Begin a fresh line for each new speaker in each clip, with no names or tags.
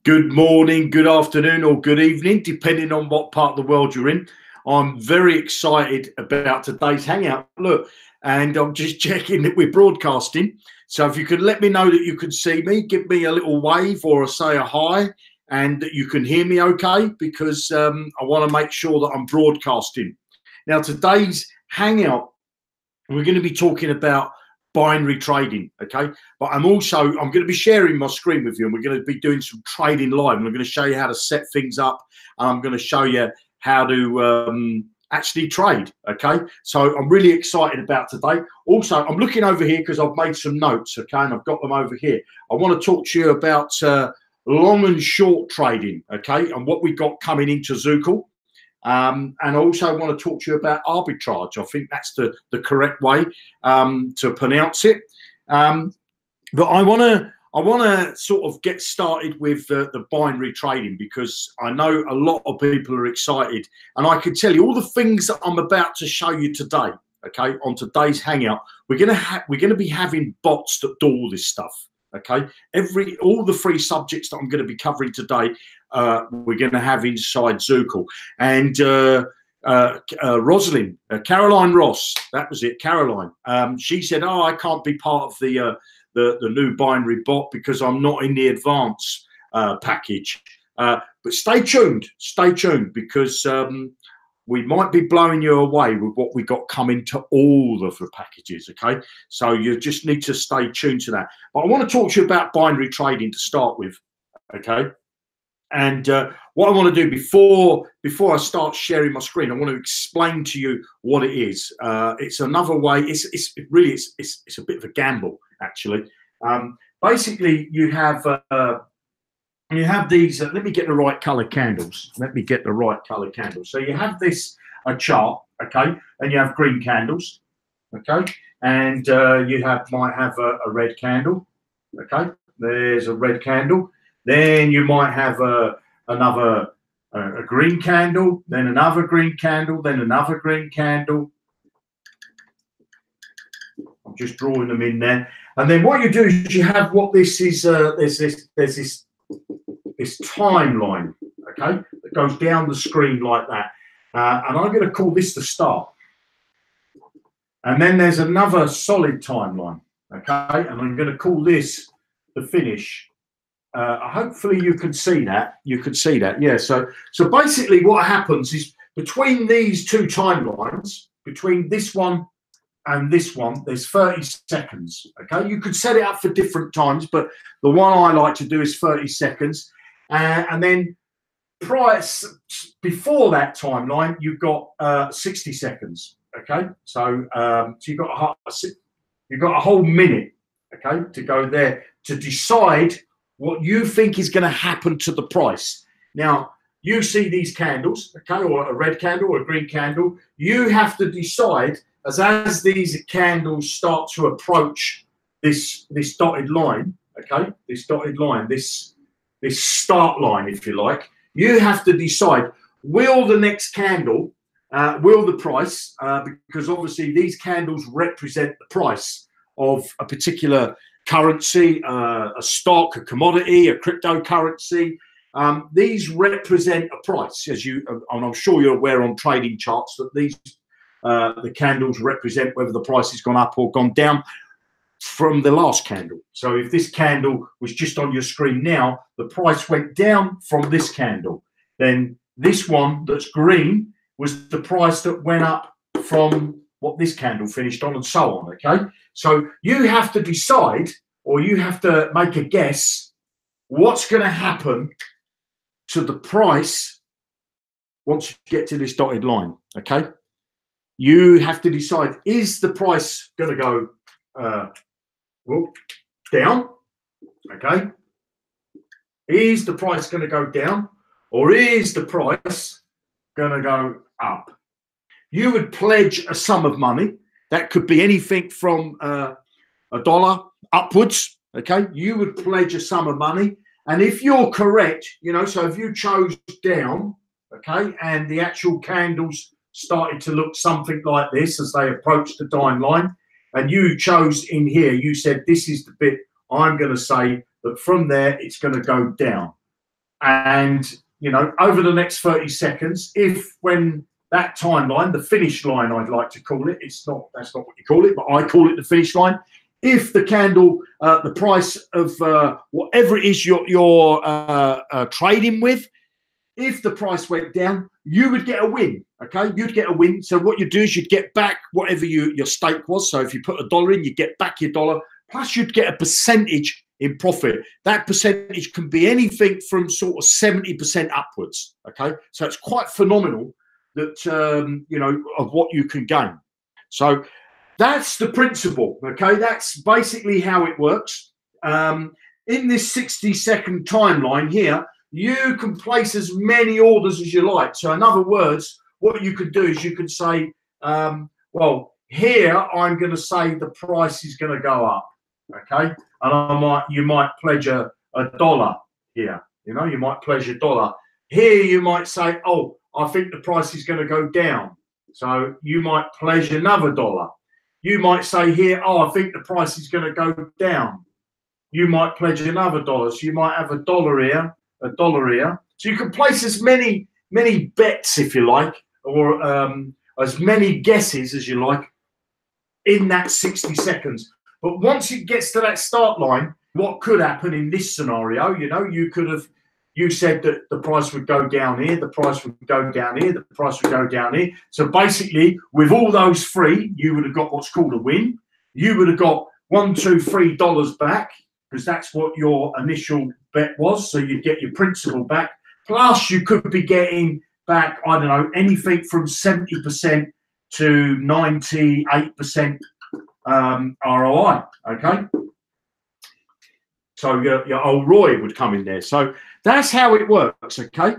Good morning, good afternoon, or good evening, depending on what part of the world you're in. I'm very excited about today's hangout. Look, and I'm just checking that we're broadcasting. So if you could let me know that you can see me, give me a little wave or say a hi, and that you can hear me okay, because I want to make sure that I'm broadcasting. Now, today's hangout, we're going to be talking about binary trading, okay? But I'm going to be sharing my screen with you, and we're going to be doing some trading live, and I'm going to show you how to set things up, and I'm going to show you how to actually trade, okay? So I'm really excited about today. Also, I'm looking over here because I've made some notes, okay, and I've got them over here. I want to talk to you about long and short trading, okay, and what we've got coming into zukul. And I also want to talk to you about arbitrage. I think that's the correct way to pronounce it. But I want to sort of get started with the binary trading, because I know a lot of people are excited, and I can tell you all the things that I'm about to show you today. Okay, on today's hangout, we're going to be having bots that do all this stuff. Okay, all the three subjects that I'm going to be covering today, we're going to have inside zukul. And Rosalind, Caroline Ross, that was it, Caroline. She said, "Oh, I can't be part of the new binary bot because I'm not in the advanced package." But stay tuned, because we might be blowing you away with what we got coming to all of the packages, okay? So you just need to stay tuned to that. But I want to talk to you about binary trading to start with, okay? And what I want to do before I start sharing my screen, I want to explain to you what it is. It's another way. It's a bit of a gamble, actually. Basically, you have these. Let me get the right color candles. So you have this chart, okay, and you have green candles, okay, and you might have a red candle, okay. There's a red candle. Then you might have another green candle, then another green candle, then another green candle. I'm just drawing them in there. And then what you do is you have what this is. There's this timeline, okay, that goes down the screen like that. And I'm going to call this the start. And then there's another solid timeline, okay, and I'm going to call this the finish. Hopefully you can see that. Yeah. So basically what happens is between these two timelines, between this one and this one, there's 30 seconds. Okay. You could set it up for different times, but the one I like to do is 30 seconds. And then before that timeline, you've got 60 seconds. Okay. So you've got a whole minute, okay, to go there to decide what you think is going to happen to the price. Now, you see these candles, okay, or a red candle or a green candle. You have to decide as these candles start to approach this dotted line, okay, this dotted line, this start line, if you like. You have to decide, will the next candle, will the price, because obviously these candles represent the price of a particular currency, a stock, a commodity, a cryptocurrency. These represent a price, and I'm sure you're aware on trading charts that the candles represent whether the price has gone up or gone down from the last candle. So if this candle was just on your screen now, the price went down from this candle. Then this one that's green was the price that went up from what this candle finished on, and so on, okay? So you have to decide, or you have to make a guess, what's going to happen to the price once you get to this dotted line, okay? You have to decide, is the price going to go down, okay? Is the price going to go down, or is the price going to go up? You would pledge a sum of money. That could be anything from $1 upwards, okay? You would pledge a sum of money. And if you're correct, so if you chose down, okay, and the actual candles started to look something like this as they approached the timeline, and you chose in here, you said, this is the bit I'm going to say that from there it's going to go down. And, you know, over the next 30 seconds, if when that timeline, the finish line, I'd like to call it, that's not what you call it, but I call it the finish line. If the candle, the price of whatever it is you're trading with, if the price went down, you would get a win, okay? You'd get a win. So what you do is you'd get back whatever your stake was. So if you put $1 in, you get back your dollar, plus you'd get a percentage in profit. That percentage can be anything from sort of 70% upwards, okay? So it's quite phenomenal that, you know, of what you can gain. So that's the principle, okay? That's basically how it works. In this 60-second timeline here, you can place as many orders as you like. So in other words, what you could do is you could say, well, here I'm going to say the price is going to go up, okay? And you might pledge a $1 here. You know, you might pledge $1. Here you might say, oh, I think the price is going to go down. So you might pledge another $1. You might say here, oh, I think the price is going to go down. You might pledge another $1. So you might have $1 here, $1 here. So you can place as many bets, if you like, or as many guesses as you like in that 60 seconds. But once it gets to that start line, what could happen in this scenario? You know, you said that the price would go down here, the price would go down here, the price would go down here. So basically, with all those three, you would have got what's called a win. You would have got $1, $2, $3 back, because that's what your initial bet was. So you'd get your principal back. Plus, you could be getting back, I don't know, anything from 70% to 98% ROI. Okay. So your old Roy would come in there. So that's how it works. Okay.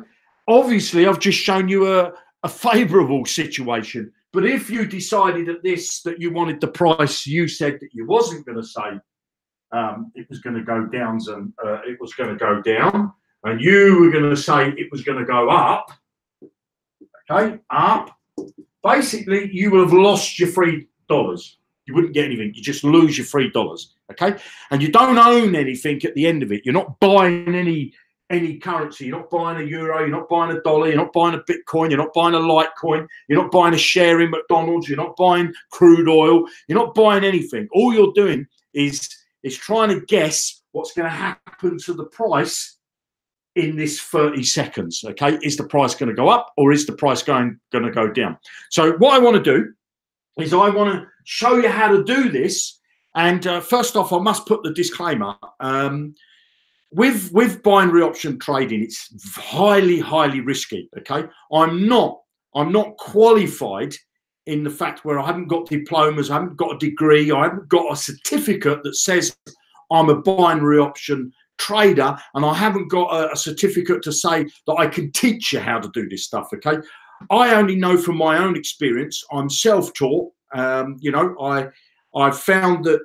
Obviously, I've just shown you a favorable situation. But if you decided that you wanted the price you said that you wasn't going to say, it was going to go down, and it was going to go down, and you were going to say it was going to go up, okay, up, basically you would have lost your $3. You wouldn't get anything. You just lose your $3, okay? And you don't own anything at the end of it. You're not buying any currency. You're not buying a euro. You're not buying a dollar. You're not buying a Bitcoin. You're not buying a Litecoin. You're not buying a share in McDonald's. You're not buying crude oil. You're not buying anything. All you're doing is trying to guess what's going to happen to the price in this 30 seconds, okay? Is the price going to go up, or is the price going to go down? So what I want to do is I want to show you how to do this. And first off, I must put the disclaimer. With binary option trading, it's highly risky, okay? I'm not qualified in the fact where I haven't got diplomas, I haven't got a degree, I haven't got a certificate that says I'm a binary option trader, and I haven't got a certificate to say that I can teach you how to do this stuff, okay? I only know from my own experience. I'm self-taught. You know, I've found that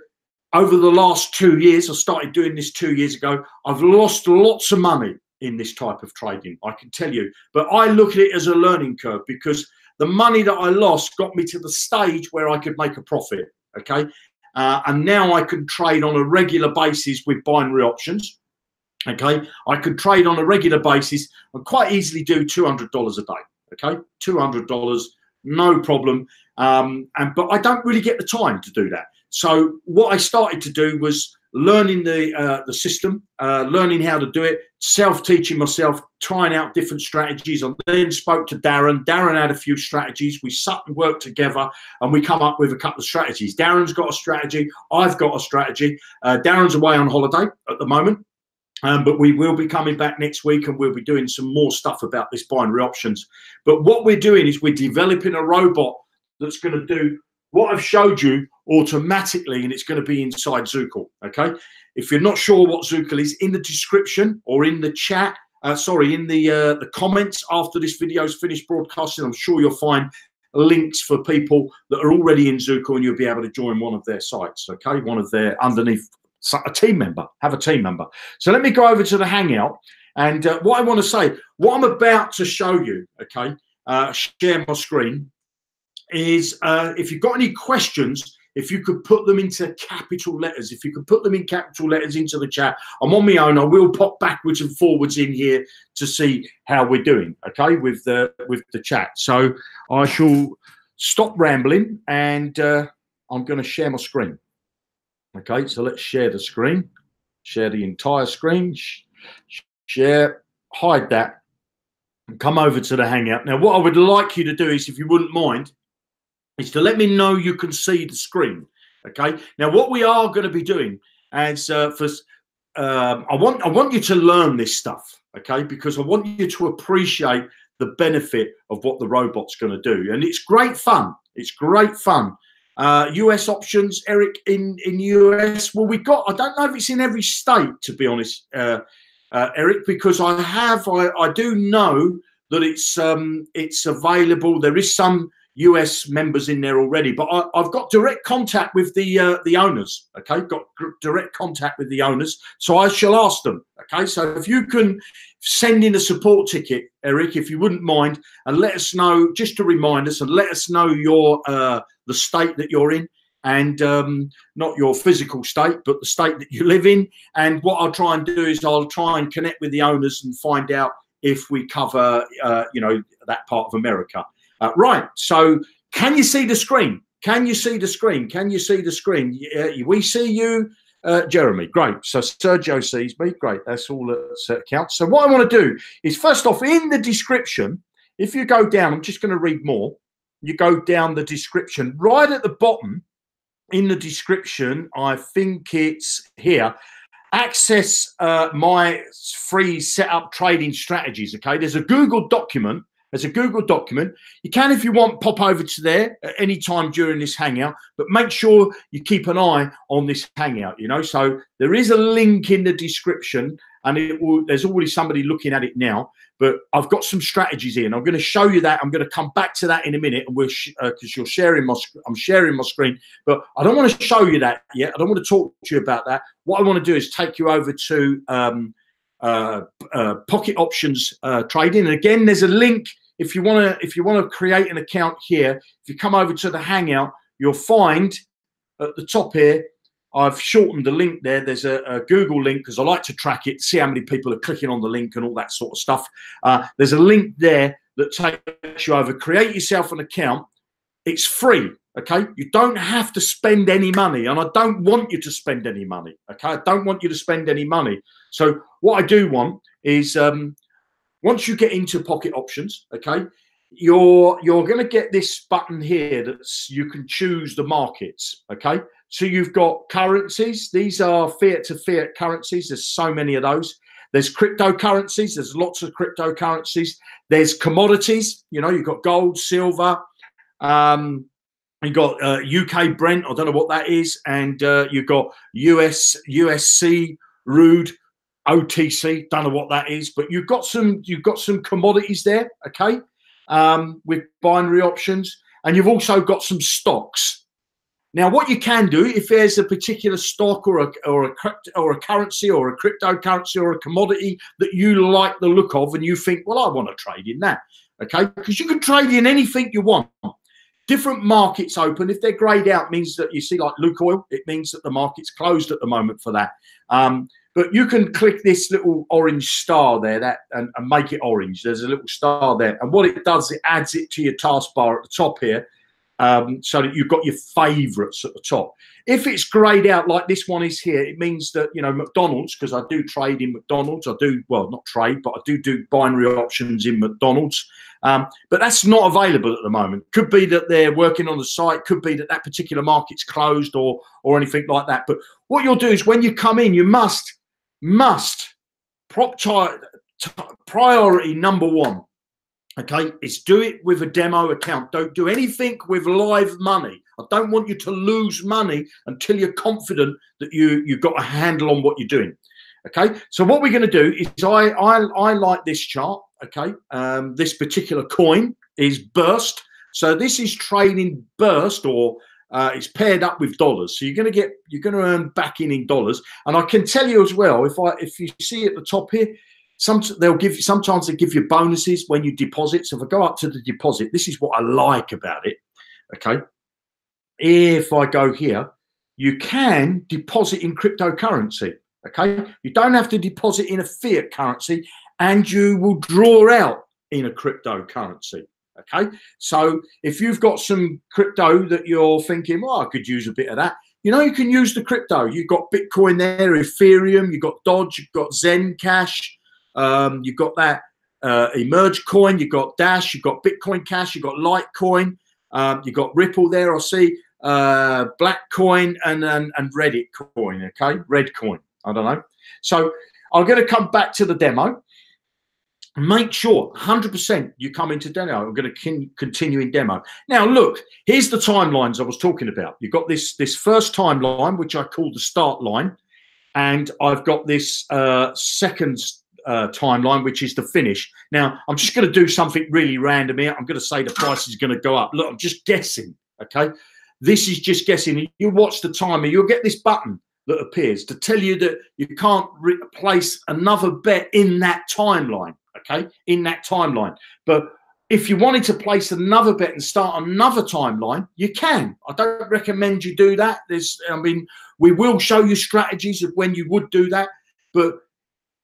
over the last 2 years, I started doing this 2 years ago, I've lost lots of money in this type of trading, I can tell you. But I look at it as a learning curve, because the money that I lost got me to the stage where I could make a profit, okay? And now I can trade on a regular basis with binary options, okay? I could trade on a regular basis and quite easily do $200 a day, okay? $200, no problem. But I don't really get the time to do that. So what I started to do was learning the system, learning how to do it, self-teaching myself, trying out different strategies. I then spoke to Darren. Darren had a few strategies. We sat and worked together, and we come up with a couple of strategies. Darren's got a strategy. I've got a strategy. Darren's away on holiday at the moment. But we will be coming back next week, and we'll be doing some more stuff about this binary options. But what we're doing is we're developing a robot that's going to do what I've showed you automatically, and it's going to be inside Zukul, okay? If you're not sure what Zukul is, in the description or in the chat, in the comments after this video is finished broadcasting, I'm sure you'll find links for people that are already in Zukul, and you'll be able to join one of their sites, okay? One of their underneath. A team member, have a team member. So let me go over to the Hangout, and what I want to say, what I'm about to show you, okay, share my screen, is if you've got any questions, if you could put them into capital letters, if you could put them in capital letters into the chat. I'm on my own. I will pop backwards and forwards in here to see how we're doing, okay, with the chat. So I shall stop rambling, and I'm going to share my screen. Okay, so let's share the screen. Share the entire screen. Share, hide that, and come over to the Hangout. Now, what I would like you to do is, if you wouldn't mind, is to let me know you can see the screen. Okay. Now, what we are going to be doing, as I want you to learn this stuff. Okay, because I want you to appreciate the benefit of what the robot's going to do, and it's great fun. It's great fun. US options, Eric, in US. Well, we got. I don't know if it's in every state, to be honest, Eric, because I do know that it's available. There is some US members in there already, but I've got direct contact with the owners. Okay, got direct contact with the owners, so I shall ask them. Okay, so if you can send in a support ticket, Eric, if you wouldn't mind, and let us know, just to remind us, and let us know your the state that you're in, and not your physical state, but the state that you live in. And what I'll try and do is I'll try and connect with the owners and find out if we cover, you know, that part of America. Right. So can you see the screen? Can you see the screen? Can you see the screen? We see you, Jeremy. Great. So Sergio sees me. Great. That's all that counts. So what I want to do is, first off, in the description, if you go down, I'm just going to read more. You go down the description, right at the bottom in the description, I think it's here. Access my free setup trading strategies. Okay. There's a Google document. There's a Google document. You can, if you want, pop over to there at any time during this Hangout, but make sure you keep an eye on this Hangout, you know. So there is a link in the description, and there's already somebody looking at it now, but I've got some strategies here, and I'm going to show you that. I'm going to come back to that in a minute, and because you're sharing I'm sharing my screen, but I don't want to show you that yet. I don't want to talk to you about that. What I want to do is take you over to pocket options trading. And again, there's a link. If you want to create an account here, if you come over to the Hangout, you'll find at the top here, I've shortened the link there. There's a Google link, because I like to track it, see how many people are clicking on the link and all that sort of stuff. There's a link there that takes you over. Create yourself an account. It's free. Okay, you don't have to spend any money, and I don't want you to spend any money. Okay, I don't want you to spend any money. So what I do want is, once you get into pocket options, okay, you're going to get this button here that you can choose the markets. Okay, so you've got currencies. These are fiat to fiat currencies. There's so many of those. There's cryptocurrencies. There's lots of cryptocurrencies. There's commodities. You know, you've got gold, silver. You've got UK Brent. I don't know what that is, and you've got USC, Rude, OTC. Don't know what that is, but you've got some commodities there, okay, with binary options, and you've also got some stocks. Now, what you can do, if there's a particular stock or a currency or a cryptocurrency or a commodity that you like the look of, and you think, well, I want to trade in that, okay, because you can trade in anything you want. Different markets open. If they're grayed out, means that you see, like Lukoil, it means that the market's closed at the moment for that. But you can click this little orange star there and make it orange. There's a little star there. And what it does, it adds it to your taskbar at the top here, so that you've got your favorites at the top. If it's grayed out like this one is here, it means that, you know, McDonald's, because I do trade in McDonald's. I do, well, not trade, but I do binary options in McDonald's. But that's not available at the moment. Could be that they're working on the site. Could be that that particular market's closed or anything like that. But what you'll do is, when you come in, you must priority number one, okay, is do it with a demo account. Don't do anything with live money. I don't want you to lose money until you're confident that you've got a handle on what you're doing. Okay, so what we're going to do is, I like this chart. Okay, this particular coin is Burst. So this is trading Burst, or it's paired up with dollars. So you're going to earn back in dollars. And I can tell you as well, if you see at the top here, sometimes they give you bonuses when you deposit. So if I go up to the deposit, this is what I like about it. Okay, if I go here, you can deposit in cryptocurrency. Okay, you don't have to deposit in a fiat currency, and you will draw out in a cryptocurrency. Okay, so if you've got some crypto that you're thinking, well, I could use a bit of that, you know, you can use the crypto. You've got Bitcoin there, Ethereum, you've got Dodge, you've got Zen Cash, you've got that Emerge coin, you've got Dash, you've got Bitcoin Cash, you've got Litecoin, you've got Ripple there, I see, Black coin and Reddit coin, okay, Red coin, I don't know. So I'm going to come back to the demo. Make sure 100% you come into demo. I'm going to continue in demo. Now, look, here's the timelines I was talking about. You've got this first timeline, which I call the start line, and I've got this second timeline, which is the finish. Now, I'm just going to do something really random here. I'm going to say the price is going to go up. Look, I'm just guessing, okay? This is just guessing. You watch the timer, you'll get this button that appears to tell you that you can't place another bet in that timeline, okay, in that timeline. But if you wanted to place another bet and start another timeline, you can. I don't recommend you do that. I mean, we will show you strategies of when you would do that, but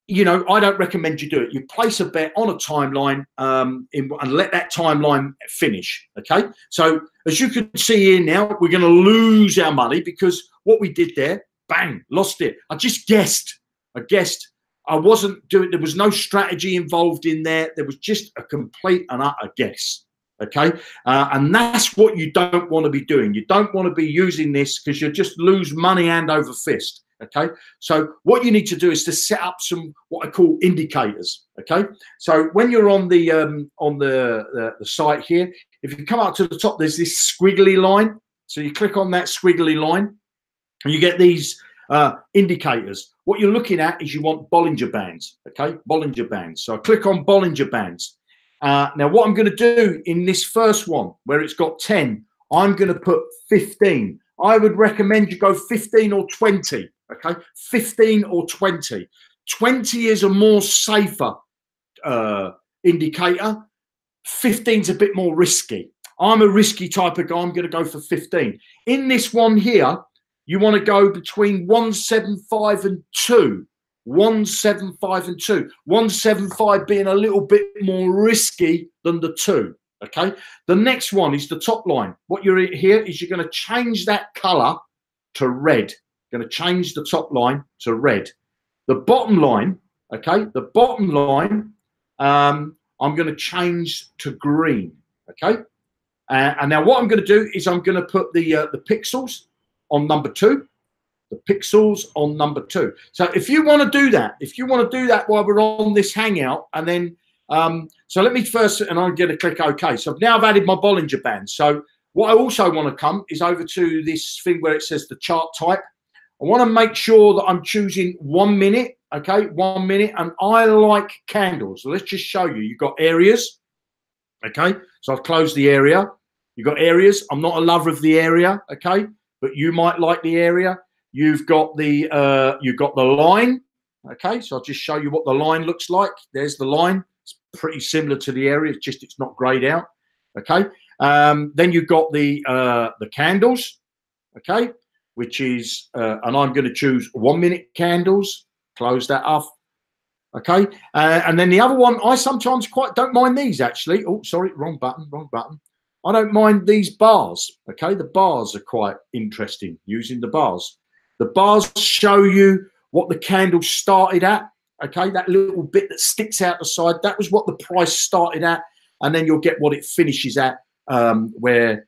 you know, I don't recommend you do it. You place a bet on a timeline and let that timeline finish, okay? So as you can see here now, we're going to lose our money because what we did there, bang, lost it. I just guessed. I guessed. I wasn't doing, there was no strategy involved in there. There was just a complete and utter guess, okay? And that's what you don't want to be doing. You don't want to be using this because you'll just lose money hand over fist. Okay, so what you need to do is to set up some what I call indicators. Okay, so when you're on the site here, if you come up to the top, there's this squiggly line. So you click on that squiggly line, and you get these indicators. What you're looking at is you want Bollinger Bands. Okay, Bollinger Bands. So I click on Bollinger Bands. Now what I'm going to do in this first one, where it's got 10, I'm going to put 15. I would recommend you go 15 or 20. Okay, 15 or 20. 20 is a more safer indicator. 15 is a bit more risky. I'm a risky type of guy. I'm going to go for 15. In this one here, you want to go between 175 and 2. 175 and 2. 175 being a little bit more risky than the 2. Okay. The next one is the top line. What you're here is you're going to change that color to red. Going to change the top line to red. The bottom line, okay, the bottom line, I'm going to change to green, okay. And now what I'm going to do is I'm going to put the pixels on number 2, the pixels on number 2. So if you want to do that, while we're on this hangout, and then so let me first, and I'm going to click OK. So now I've added my Bollinger Band. So what I also want to come is over to this thing where it says the chart type. I want to make sure that I'm choosing 1 minute, okay, 1 minute, and I like candles. So let's just show you. You've got areas, okay, so I've closed the area. You've got areas. I'm not a lover of the area, okay, but you might like the area. You've got the line, okay, so I'll just show you what the line looks like. There's the line. It's pretty similar to the area. It's just it's not grayed out, okay. Then you've got the candles, okay, which is, and I'm going to choose 1 minute candles, close that off, okay. And then the other one, I sometimes quite don't mind these actually. Oh, sorry, wrong button. I don't mind these bars, okay. The bars are quite interesting, using the bars. The bars show you what the candle started at, okay. That little bit that sticks out the side, that was what the price started at, and then you'll get what it finishes at, where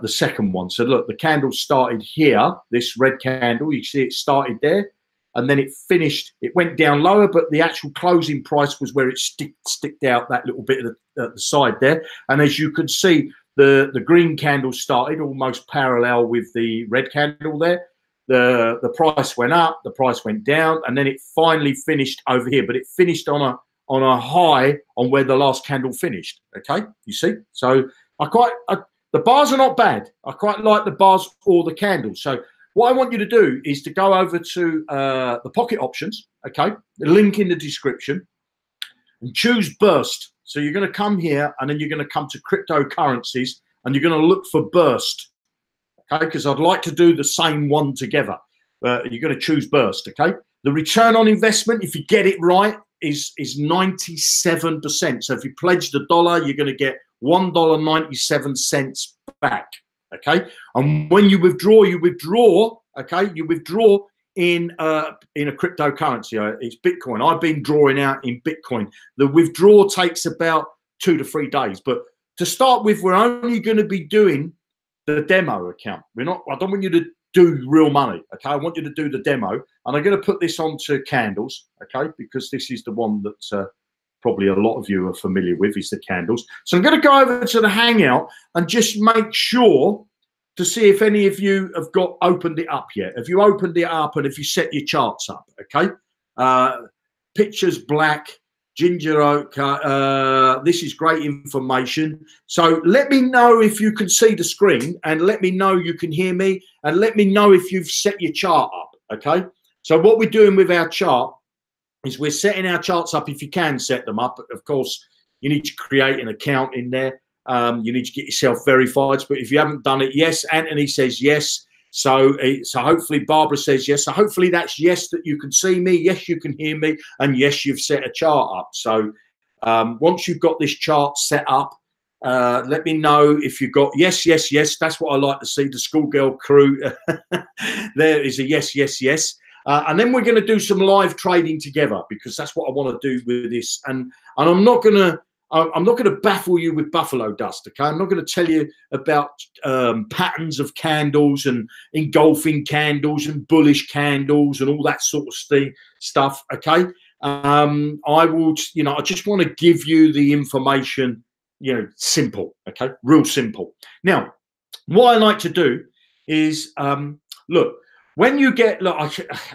the second one. So look, the candle started here, this red candle, you see it started there, and then it finished, it went down lower, but the actual closing price was where it sticked out that little bit of the side there. And as you can see, the green candle started almost parallel with the red candle there. The price went up, the price went down, and then it finally finished over here, but it finished on a high on where the last candle finished, okay, you see. So the bars are not bad. I quite like the bars or the candles. So what I want you to do is to go over to the pocket options, okay, the link in the description, and choose burst. So you're going to come here, and then you're going to come to cryptocurrencies, and you're going to look for burst, okay? Because I'd like to do the same one together. You're going to choose burst, okay? The return on investment, if you get it right, is 97%. So if you pledge the dollar, you're going to get $1.97 back, okay? And when you withdraw, okay? You withdraw in a cryptocurrency. It's Bitcoin. I've been drawing out in Bitcoin. The withdrawal takes about 2 to 3 days. But to start with, we're only going to be doing the demo account. I don't want you to do real money, okay? I want you to do the demo, and I'm going to put this onto candles, okay? Because this is the one that probably a lot of you are familiar with, is the candles. So I'm going to go over to the Hangout and just make sure to see if any of you have opened it up yet. Have you opened it up, and if you set your charts up, okay? Pictures black, ginger oak. This is great information. So let me know if you can see the screen, and let me know you can hear me, and let me know if you've set your chart up, okay? So what we're doing with our chart is we're setting our charts up. If you can set them up, of course, you need to create an account in there. You need to get yourself verified. But if you haven't done it, yes, Anthony says yes. So hopefully Barbara says yes. So hopefully that's yes, that you can see me. Yes, you can hear me. And yes, you've set a chart up. So once you've got this chart set up, let me know if you've got yes, yes, yes. That's what I like to see. The schoolgirl crew. There is a yes, yes, yes. And then we're going to do some live trading together, because that's what I want to do with this. And I'm not going to baffle you with buffalo dust, okay? I'm not going to tell you about patterns of candles and engulfing candles and bullish candles and all that sort of stuff, okay? I will, I just want to give you the information, simple, okay? Real simple. Now, what I like to do is, look, when you get, look,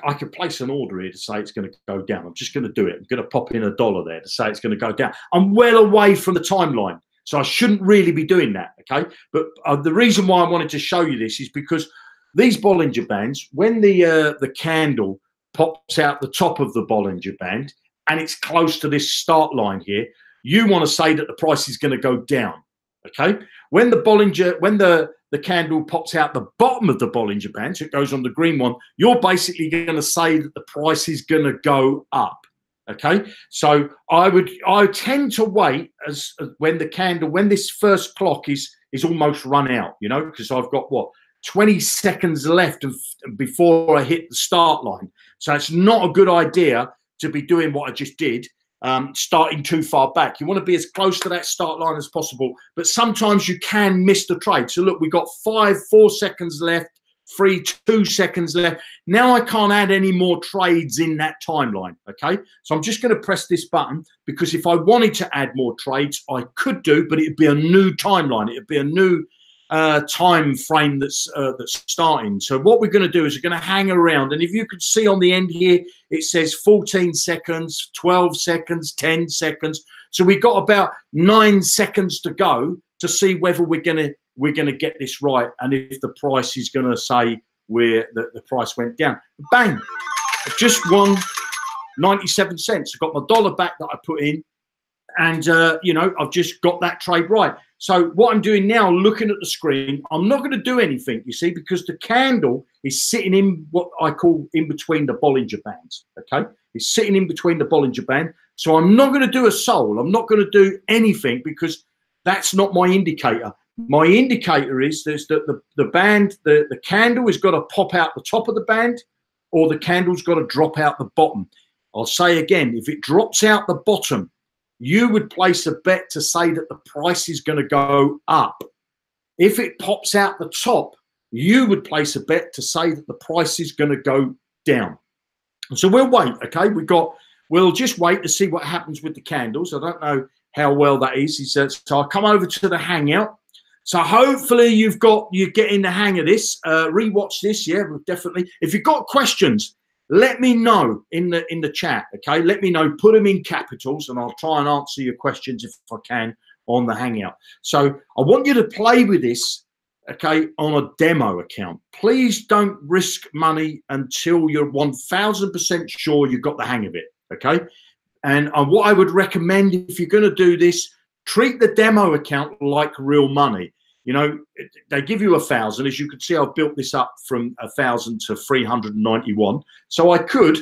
I could place an order here to say it's going to go down. I'm just going to do it. I'm going to pop in $1 there to say it's going to go down. I'm well away from the timeline, so I shouldn't really be doing that, okay? But the reason why I wanted to show you this is because these Bollinger Bands, when the candle pops out the top of the Bollinger Band and it's close to this start line here, you want to say that the price is going to go down, okay? When the candle pops out the bottom of the Bollinger Band, so it goes on the green one, you're basically going to say that the price is going to go up, okay? So I tend to wait when this first clock is almost run out, because I've got 20 seconds left before I hit the start line. So it's not a good idea to be doing what I just did, starting too far back. You want to be as close to that start line as possible, but sometimes you can miss the trade. So look, we've got 4 seconds left, 2 seconds left. Now I can't add any more trades in that timeline, okay? So I'm just going to press this button, because if I wanted to add more trades, I could do, but it'd be a new timeline. It'd be a new time frame that's starting. So what we're going to do is we're going to hang around, and if you can see on the end here, it says 14 seconds, 12 seconds, 10 seconds. So we've got about 9 seconds to go to see whether we're going to get this right, and if the price is going to say the price went down. Bang! I've just won 97 cents. I got my $1 back that I put in, and I've just got that trade right. So what I'm doing now, looking at the screen, I'm not going to do anything, you see, because the candle is sitting in what I call in between the Bollinger Bands, okay? It's sitting in between the Bollinger Band. So I'm not going to do a sold. I'm not going to do anything, because that's not my indicator. My indicator is that the candle has got to pop out the top of the band, or the candle's got to drop out the bottom. I'll say again, if it drops out the bottom, you would place a bet to say that the price is going to go up. If it pops out the top, you would place a bet to say that the price is going to go down. So we'll wait, okay? We'll just wait to see what happens with the candles. I don't know how well that is. So I'll come over to the Hangout. So hopefully you're getting the hang of this. Rewatch this, yeah, definitely. If you've got questions, let me know in the chat, okay? Let me know. Put them in capitals, and I'll try and answer your questions if I can on the Hangout. So I want you to play with this, okay, on a demo account. Please don't risk money until you're 1000% sure you've got the hang of it, okay? And what I would recommend, if you're going to do this, treat the demo account like real money. You know, they give you 1,000. As you can see, I've built this up from 1,000 to 391. So I could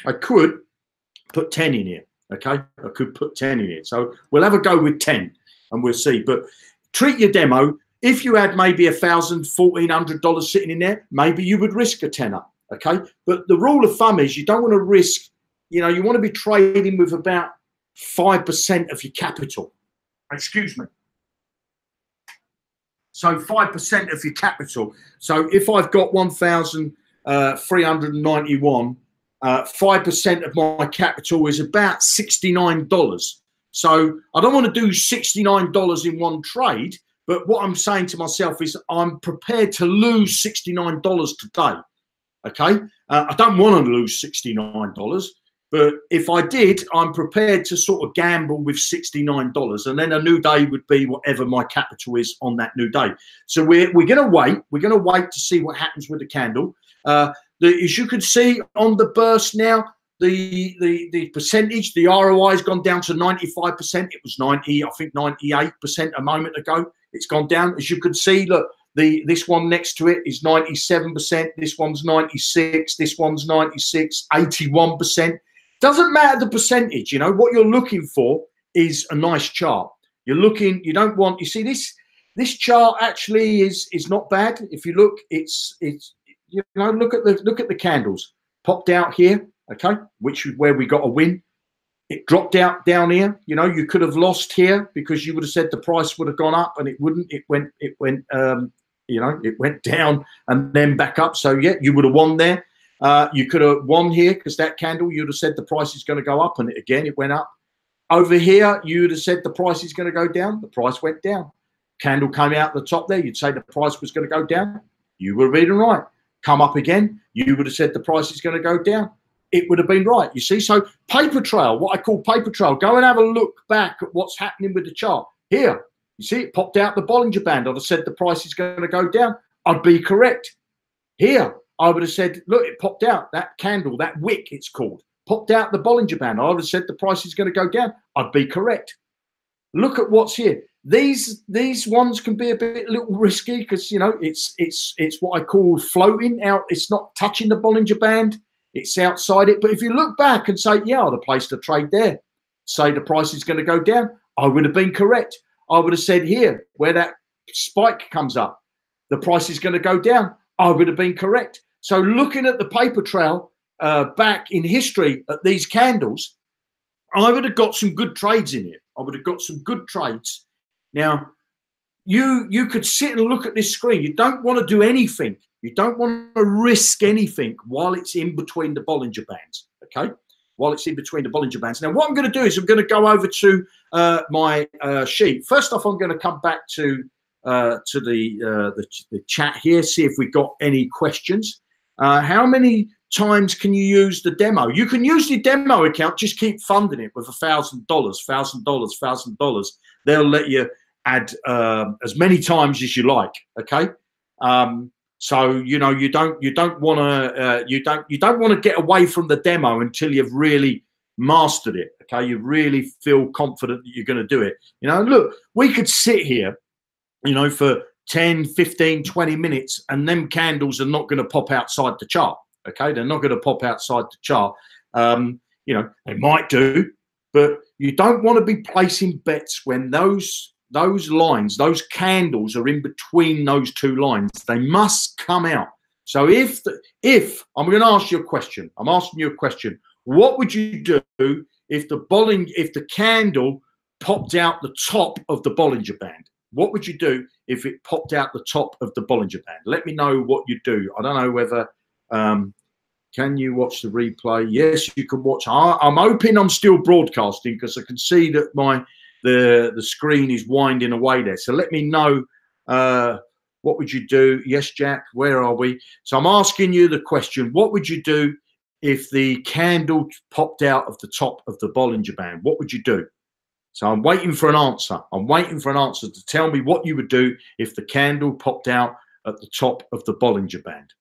put 10 in here. Okay, I could put 10 in here. So we'll have a go with 10 and we'll see. But treat your demo. If you had maybe $1,000, $1,400 sitting in there, maybe you would risk a tenner. Okay, but the rule of thumb is you don't want to risk, you know, you want to be trading with about 5% of your capital. Excuse me. So 5% of your capital. So if I've got 1,391, 5% of my capital is about $69. So I don't want to do $69 in one trade, but what I'm saying to myself is I'm prepared to lose $69 today. Okay, I don't want to lose $69, but if I did, I'm prepared to sort of gamble with $69, and then a new day would be whatever my capital is on that new day. So we're going to wait. We're going to wait to see what happens with the candle. As you can see on the burst now, the percentage, the ROI has gone down to 95%. It was 90, I think 98% a moment ago. It's gone down. As you can see, look, this one next to it is 97%. This one's 96. This one's 96, 81%. Doesn't matter the percentage. You know, what you're looking for is a nice chart. You're looking, you don't want, you see this chart actually is not bad. If you look, it's you know, look at the candles popped out here, okay, which is where we got a win. It dropped out down here. You know, you could have lost here because you would have said the price would have gone up, and it wouldn't. It went you know, it went down and then back up. So yeah, you would have won there. You could have won here because that candle, you'd have said the price is going to go up, and again it went up. Over here, you would have said the price is going to go down. The price went down. Candle came out the top there. You'd say the price was going to go down. You would have been right. Come up again. You would have said the price is going to go down. It would have been right. You see, so paper trail, what I call paper trail. Go and have a look back at what's happening with the chart. Here, you see, it popped out the Bollinger Band. I'd have said the price is going to go down. I'd be correct. Here, I would have said, look, it popped out. That candle, that wick, it's called, popped out the Bollinger Band. I would have said the price is going to go down. I'd be correct. Look at what's here. These ones can be a little risky because, you know, it's what I call floating out. It's not touching the Bollinger Band. It's outside it. But if you look back and say, yeah, I'd have placed a trade there, say the price is going to go down, I would have been correct. I would have said here, where that spike comes up, the price is going to go down. I would have been correct. So looking at the paper trail back in history at these candles, I would have got some good trades in it. I would have got some good trades. Now, you could sit and look at this screen. You don't want to do anything. You don't want to risk anything while it's in between the Bollinger Bands, okay? While it's in between the Bollinger Bands. Now, what I'm going to do is I'm going to go over to my sheet. First off, I'm going to come back to the chat here, see if we've got any questions. How many times can you use the demo? You can use the demo account. Just keep funding it with $1,000, $1,000. They'll let you add as many times as you like. Okay. So you know you don't want to get away from the demo until you've really mastered it. Okay, you really feel confident that you're going to do it. You know, look, we could sit here, you know, for 10, 15, 20 minutes, and them candles are not going to pop outside the chart. Okay, they're not going to pop outside the chart. You know, they might do, but you don't want to be placing bets when those lines, those candles are in between those two lines. They must come out. So if I'm going to ask you a question, I'm asking you a question. What would you do if the candle popped out the top of the Bollinger Band? What would you do if it popped out the top of the Bollinger Band? Let me know what you do. I don't know whether can you watch the replay? Yes, you can watch. I'm hoping I'm still broadcasting because I can see that the screen is winding away there. So let me know what would you do? Yes, Jack, where are we? So I'm asking you the question, what would you do if the candle popped out of the top of the Bollinger Band? What would you do? So I'm waiting for an answer. I'm waiting for an answer to tell me what you would do if the candle popped out at the top of the Bollinger Band.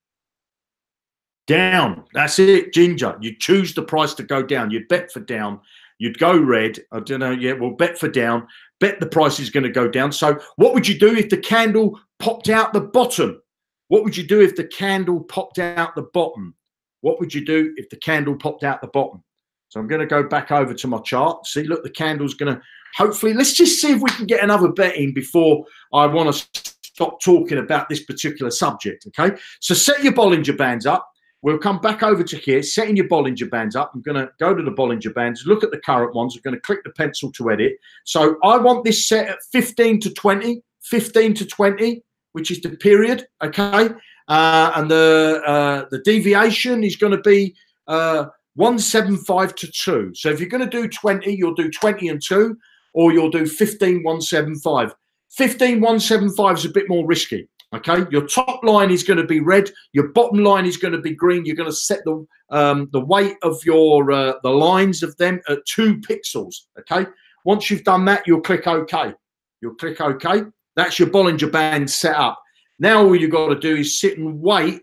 Down. That's it, Ginger. You choose the price to go down. You bet for down. You'd go red. I don't know. Yeah, well, bet for down. Bet the price is going to go down. So what would you do if the candle popped out the bottom? What would you do if the candle popped out the bottom? What would you do if the candle popped out the bottom? So I'm going to go back over to my chart. See, look, the candle's going to hopefully, let's just see if we can get another bet in before I want to stop talking about this particular subject, okay? So set your Bollinger Bands up. We'll come back over to here, setting your Bollinger Bands up. I'm going to go to the Bollinger Bands, look at the current ones. I'm going to click the pencil to edit. So I want this set at 15 to 20, 15 to 20, which is the period, okay? And the deviation is going to be 175 to 2. So if you're going to do 20, you'll do 20 and 2, or you'll do 15, 175. 15, 175 is a bit more risky. Okay, your top line is going to be red. Your bottom line is going to be green. You're going to set the weight of your the lines of them at 2 pixels. Okay, once you've done that, you'll click OK. You'll click OK. That's your Bollinger Band set up. Now all you've got to do is sit and wait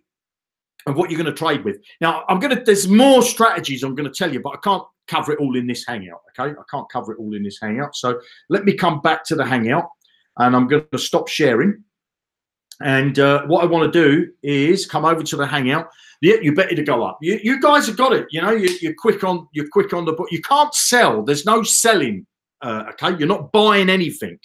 of what you're going to trade with. Now there's more strategies I'm going to tell you, but I can't cover it all in this hangout. Okay, I can't cover it all in this hangout. So let me come back to the hangout, and I'm going to stop sharing. And what I want to do is come over to the hangout. Yeah, you bet it to go up. You guys have got it. You know, you're quick on the book. You can't sell. There's no selling. Okay, you're not buying anything.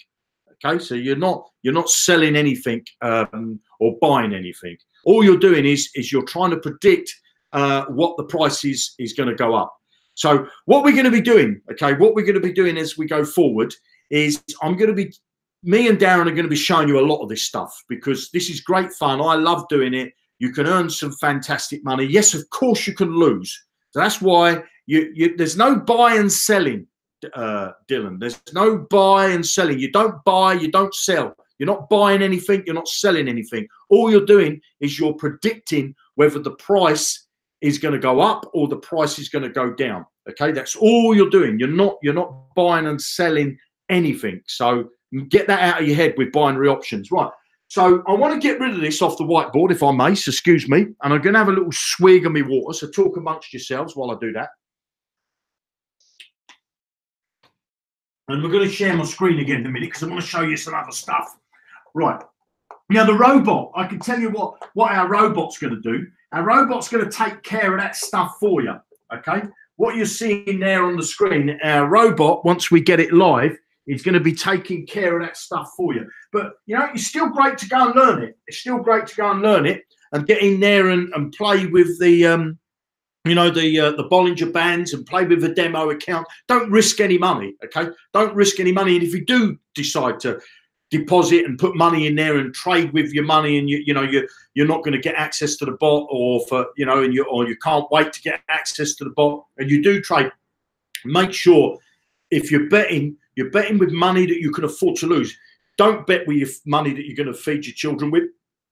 Okay, so you're not selling anything or buying anything. All you're doing is you're trying to predict what the price is going to go up. So what we're going to be doing, okay, what we're going to be doing as we go forward is me and Darren are going to be showing you a lot of this stuff, because this is great fun. I love doing it. You can earn some fantastic money. Yes, of course you can lose. So that's why there's no buy and selling, Dylan. There's no buy and selling. You don't buy, you don't sell. You're not buying anything. You're not selling anything. All you're doing is you're predicting whether the price is going to go up or the price is going to go down. Okay, that's all you're doing. You're not buying and selling anything. So get that out of your head with binary options. Right. So I want to get rid of this off the whiteboard, if I may. So excuse me. And I'm going to have a little swig of my water. So talk amongst yourselves while I do that. And we're going to share my screen again in a minute, because I want to show you some other stuff. Right. Now, the robot, I can tell you what our robot's going to do. Our robot's going to take care of that stuff for you. Okay. What you're seeing there on the screen, our robot, once we get it live, is going to be taking care of that stuff for you. But, you know, it's still great to go and learn it. It's still great to go and learn it and get in there and play with the, you know, the Bollinger Bands and play with the demo account. Don't risk any money, okay? Don't risk any money. And if you do decide to deposit and put money in there and trade with your money, and you're not going to get access to the bot, or you can't wait to get access to the bot, and you do trade, make sure if you're betting with money that you can afford to lose. Don't bet with your money that you're going to feed your children with.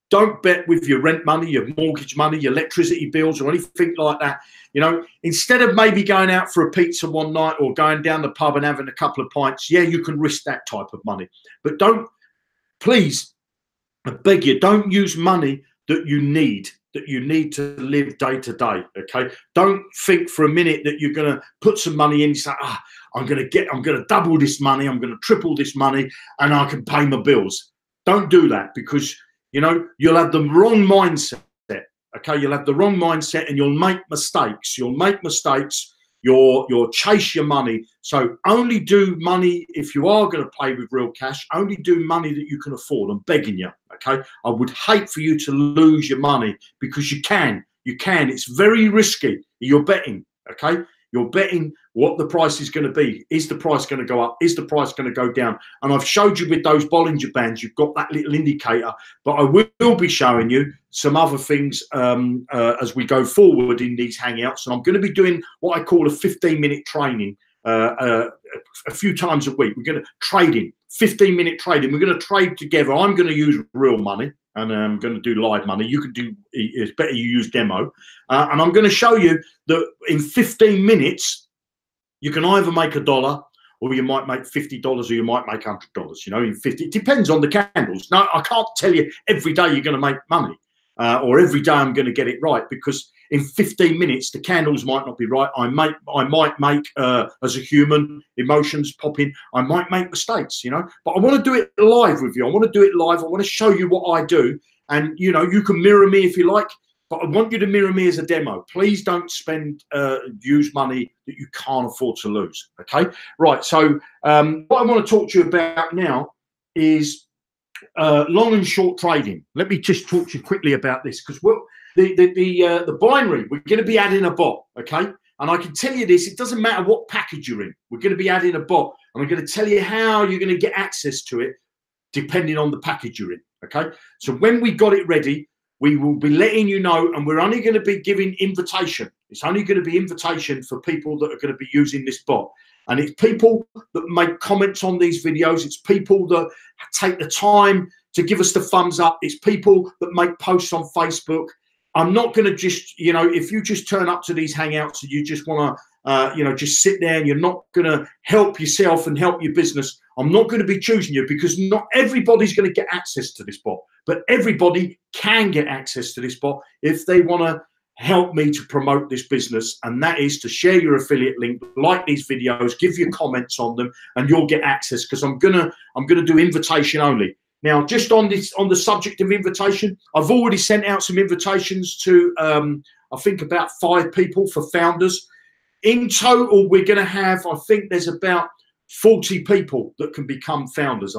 Don't bet with your rent money, your mortgage money, your electricity bills, or anything like that. You know, instead of maybe going out for a pizza one night or going down the pub and having a couple of pints, yeah, you can risk that type of money. But don't, please, I beg you, don't use money that you need to live day to day, okay? Don't think for a minute that you're going to put some money in and say, I'm going to double this money, I'm going to triple this money, and I can pay my bills. Don't do that, because, you know, you'll have the wrong mindset, okay? You'll have the wrong mindset, and you'll make mistakes. You'll chase your money. So only do money, if you are going to play with real cash, only do money that you can afford. I'm begging you, okay? I would hate for you to lose your money, because you can. It's very risky. You're betting, okay? You're betting what the price is going to be. Is the price going to go up? Is the price going to go down? And I've showed you with those Bollinger Bands, you've got that little indicator, but I will be showing you some other things as we go forward in these Hangouts. And I'm going to be doing what I call a 15-minute training a few times a week. We're going to trading, 15-minute trading. We're going to trade together. I'm going to use real money, and I'm going to do live money. You can do, it's better you use demo. And I'm going to show you that in 15 minutes, you can either make $1, or you might make $50, or you might make $100, you know, in 50. It depends on the candles. Now, I can't tell you every day you're going to make money, or every day I'm going to get it right, because in 15 minutes, the candles might not be right. I might make, as a human, emotions pop in. I might make mistakes, you know, but I want to do it live with you. I want to do it live. I want to show you what I do. And, you know, you can mirror me if you like, but I want you to mirror me as a demo. Please don't use money that you can't afford to lose. Okay. Right. So what I want to talk to you about now is long and short trading. Let me just talk to you quickly about this, because the binary, we're going to be adding a bot. Okay. And I can tell you this, it doesn't matter what package you're in. We're going to be adding a bot, and we're going to tell you how you're going to get access to it depending on the package you're in. Okay. So when we got it ready, we will be letting you know, and we're only going to be giving invitation. It's only going to be invitation for people that are going to be using this bot. And it's people that make comments on these videos. It's people that take the time to give us the thumbs up. It's people that make posts on Facebook. I'm not going to just, you know, if you just turn up to these hangouts and you just want to, you know, just sit there and you're not going to help yourself and help your business, I'm not going to be choosing you, because not everybody's going to get access to this bot, but everybody can get access to this bot if they want to help me to promote this business. And that is to share your affiliate link, like these videos, give your comments on them, and you'll get access, because I'm gonna do invitation only. Now, just on the subject of invitation, I've already sent out some invitations to I think about 5 people for founders. In total, we're going to have, I think there's about 40 people that can become founders.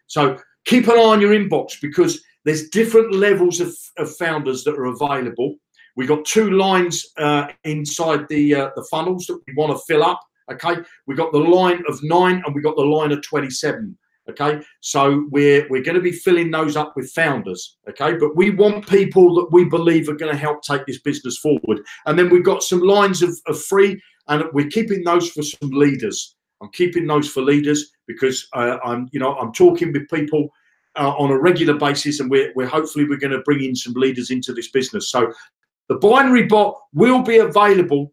So keep an eye on your inbox, because there's different levels of founders that are available. We got 2 lines inside the funnels that we want to fill up. Okay, we got the line of 9 and we got the line of 27. Okay, so we're going to be filling those up with founders. Okay, but we want people that we believe are going to help take this business forward. And then we've got some lines of free, and we're keeping those for some leaders. I'm keeping those for leaders, because I'm talking with people on a regular basis, and we're hopefully going to bring in some leaders into this business. So the binary bot will be available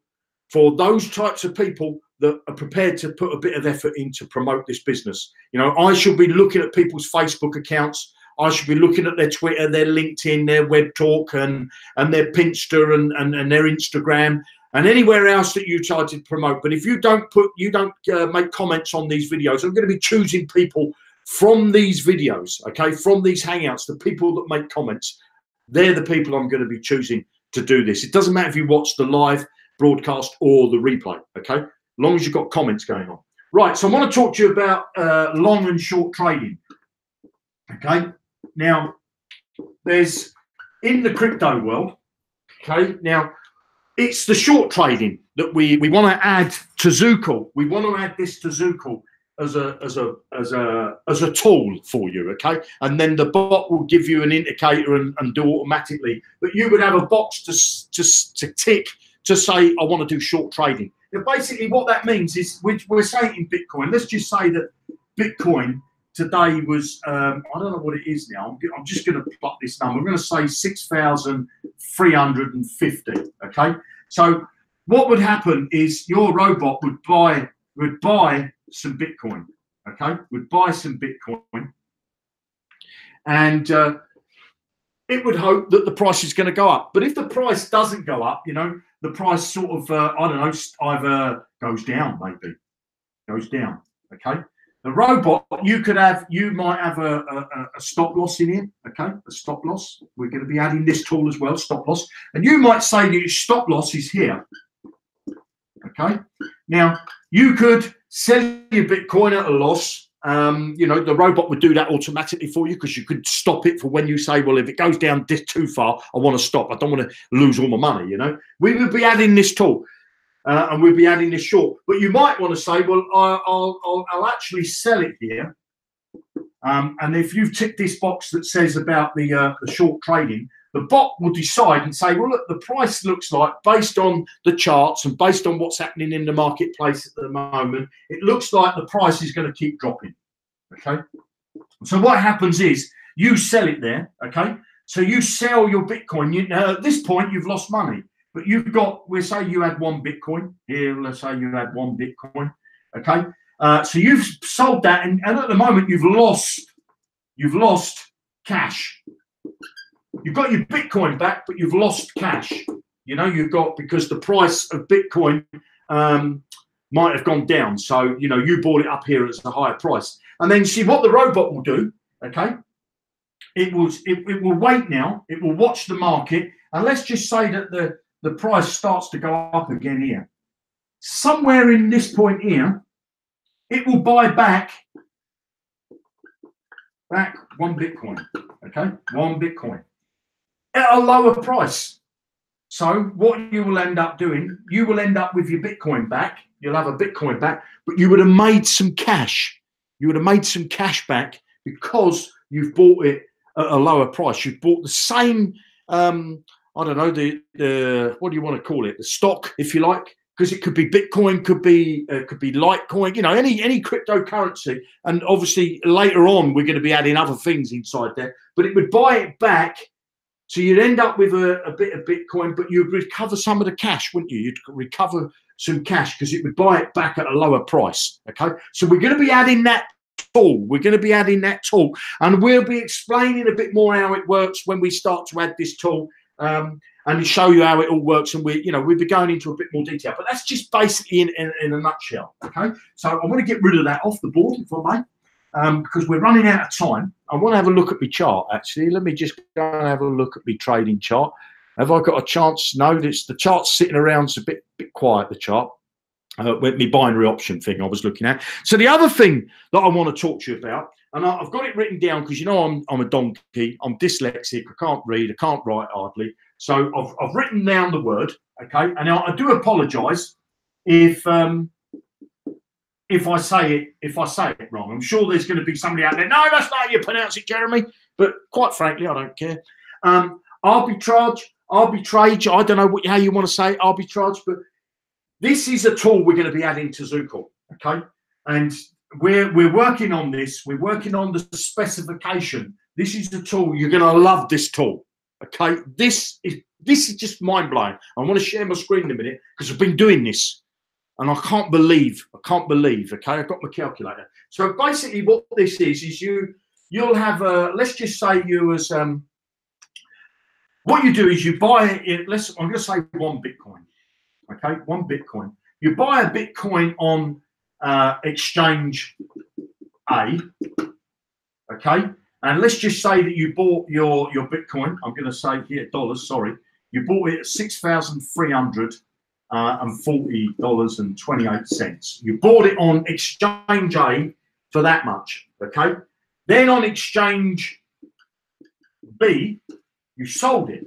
for those types of people that are prepared to put a bit of effort in to promote this business. You know, I should be looking at people's Facebook accounts. I should be looking at their Twitter, their LinkedIn, their Web Talk, and their Pinster and their Instagram, and anywhere else that you try to promote. But if you don't make comments on these videos, I'm going to be choosing people from these videos, okay, from these hangouts, the people that make comments. They're the people I'm going to be choosing to do this. It doesn't matter if you watch the live broadcast or the replay, okay, as long as you've got comments going on. Right, so I want to talk to you about long and short trading. Okay, now there's, in the crypto world, okay, now it's the short trading that we want to add to zukul. We want to add this to zukul as a tool for you, okay? And then the bot will give you an indicator and do automatically. But you would have a box to tick to say, I want to do short trading. Now, basically what that means is, we're saying in Bitcoin, let's just say that Bitcoin today was, I don't know what it is now. I'm just going to plot this number. I'm going to say 6,350, okay? So what would happen is your robot would buy some Bitcoin, okay? Would buy some Bitcoin, and it would hope that the price is going to go up. But if the price doesn't go up, you know, the price sort of, I don't know, either goes down, maybe goes down, okay? The robot, you might have a stop loss in here, okay? A stop loss. We're going to be adding this tool as well, stop loss. And you might say that your stop loss is here, okay? Now, you could sell your Bitcoin at a loss. You know, the robot would do that automatically for you, because you could stop it for when you say, well, if it goes down too far, I want to stop. I don't want to lose all my money, you know. We would be adding this tool, and we'll be adding this short. But you might want to say, well, I'll actually sell it here. And if you've ticked this box that says about the short trading, the bot will decide and say, well, look, the price looks like, based on the charts and based on what's happening in the marketplace at the moment, it looks like the price is going to keep dropping, okay? So what happens is you sell it there, okay? So you sell your Bitcoin. At this point, you've lost money, but you've got, we'll say you had 1 Bitcoin. Here, let's say you had 1 Bitcoin, okay? So you've sold that, and at the moment, you've lost cash. You've got your Bitcoin back, but you've lost cash, You know, you've got, because the price of Bitcoin might have gone down. So, you know, you bought it up here at a higher price. And then see what the robot will do, okay? It will wait now. It will watch the market. And let's just say that the price starts to go up again here. Somewhere in this point here, it will buy back one Bitcoin, okay? One Bitcoin at a lower price. So what you will end up doing, you will end up with your Bitcoin back. You'll have a Bitcoin back, but you would have made some cash. You would have made some cash back because you've bought it at a lower price. You've bought the same, I don't know, the what do you want to call it? The stock, if you like, because it could be Bitcoin, could be Litecoin, you know, any cryptocurrency. And obviously later on, we're going to be adding other things inside there, but it would buy it back. So you'd end up with a bit of Bitcoin, but you'd recover some of the cash, wouldn't you? You'd recover some cash because it would buy it back at a lower price. Okay. So we're going to be adding that tool. We're going to be adding that tool, and we'll be explaining a bit more how it works when we start to add this tool, and show you how it all works. And we'll be going into a bit more detail, but that's just basically in a nutshell. Okay. So I want to get rid of that off the board, if I may. Because we're running out of time. I want to have a look at my chart, actually. Let me just go and have a look at my trading chart. Have I got a chance? No, the chart's sitting around. It's a bit quiet, the chart. With my binary option thing I was looking at. So the other thing that I want to talk to you about, and I've got it written down because, you know, I'm a donkey. I'm dyslexic. I can't read. I can't write hardly. So I've written down the word, okay? And I do apologise if I say it wrong. I'm sure there's going to be somebody out there. No, that's not how you pronounce it, Jeremy. But quite frankly, I don't care. Arbitrage. I don't know how you want to say it, arbitrage, but this is a tool we're going to be adding to Zukul, okay? And we're working on this. We're working on the specification. This is the tool. You're going to love this tool, okay? This is just mind blowing. I want to share my screen in a minute because I've been doing this. And I can't believe, okay? I've got my calculator. So basically what this is you'll have let's just say you as, what you do is you buy it, I'm going to say one Bitcoin, okay? One Bitcoin. You buy a Bitcoin on exchange A, okay? And let's just say that you bought your Bitcoin, I'm going to say here, dollars, sorry. You bought it at $6,300. And $40.28. You bought it on exchange A for that much, okay? Then on exchange B, you sold it,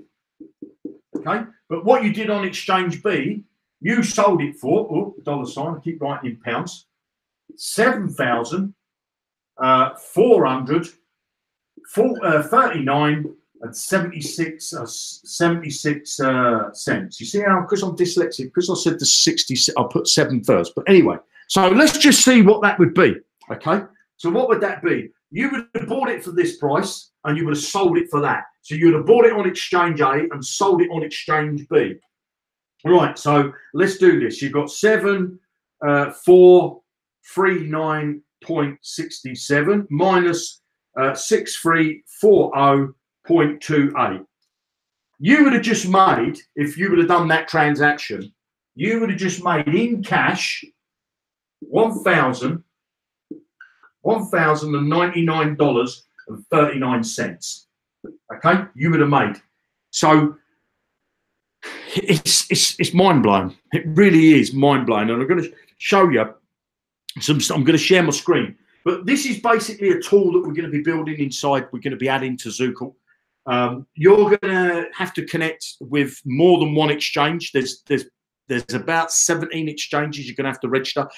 okay? But what you did on exchange B, you sold it for, dollar sign, I keep writing in pounds, 7,439 and 76 cents. You see how, because I'm dyslexic, because I said the 60, I put 7 first. But anyway, so let's just see what that would be, okay? So what would that be? You would have bought it for this price and you would have sold it for that. So you would have bought it on exchange A and sold it on exchange B. Right, so let's do this. You've got 7,439.67 minus 6,340.28. You would have just made, if you would have done that transaction, you would have just made in cash $1,099.39. Okay, you would have made. So it's mind blowing. It really is mind blowing, and I'm going to show you some. I'm going to share my screen. But this is basically a tool that we're going to be building inside. We're going to be adding to Zukul. You're going to have to connect with more than one exchange. There's about 17 exchanges you're going to have to register.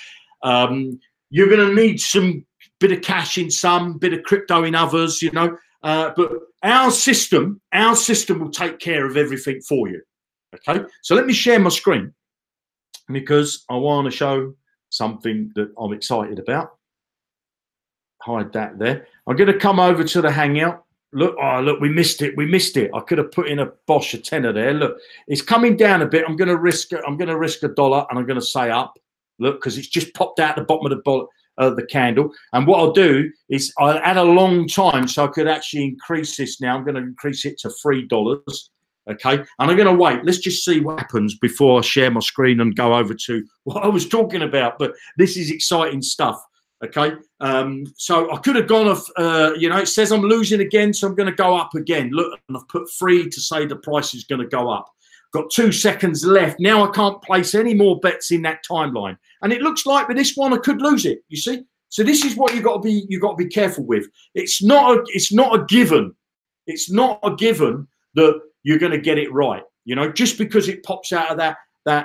You're going to need some bit of cash in some, bit of crypto in others, you know. But our system will take care of everything for you. Okay. So let me share my screen because I want to show something that I'm excited about. Hide that there. I'm going to come over to the Hangout. Look, oh, look, we missed it. We missed it. I could have put in a Bosch, a tenner there. Look, it's coming down a bit. I'm going to risk it. I'm going to risk $1 and I'm going to say up. Look, because it's just popped out the bottom of the candle. And what I'll do is I'll add a long time so I could actually increase this now. I'm going to increase it to $3. Okay, and I'm going to wait. Let's just see what happens before I share my screen and go over to what I was talking about. But this is exciting stuff. Okay, so I could have gone off. It says I'm losing again, so I'm going to go up again. Look, and I've put 3 to say the price is going to go up. Got 2 seconds left. Now I can't place any more bets in that timeline, and it looks like with this one I could lose it. You see, so this is what you've got to be careful with. It's not a given. It's not a given that you're going to get it right. Just because it pops out of that